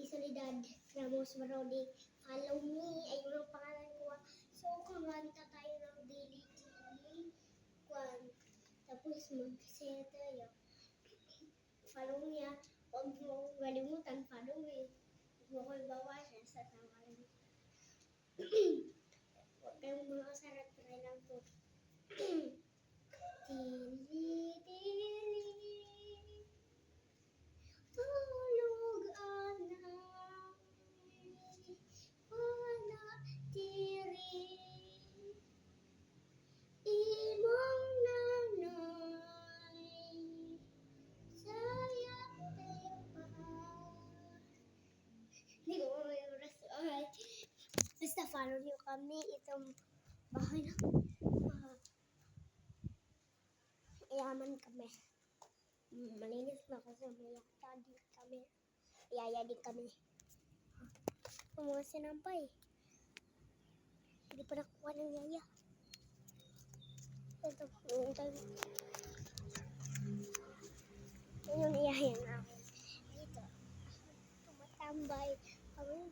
Soledad Ramos Marodi. Follow me. Ayun ang pangalan ko. So, kumanta tayo ng daily kwan. Tapos mag-share tayo. Follow me ah. Huwag mo kalimutan, follow me. Huwag mo ko ibawasan sa tangalan. Huwag kayong mga sarap, try lang po. Tili-tili, tulog anay, wala tiri, imong nanay, saya tepa. Hindi ko may oras. Alright. Basta follow niyo kami. Itong bahay na. Yaman kami. Malinis na kasi may yaya kami. Yaya din kami. Mga sinampay. Hindi pa nakuha ng yaya. Ito. Yun yung yaya namin. Dito. Tumatambay. Kami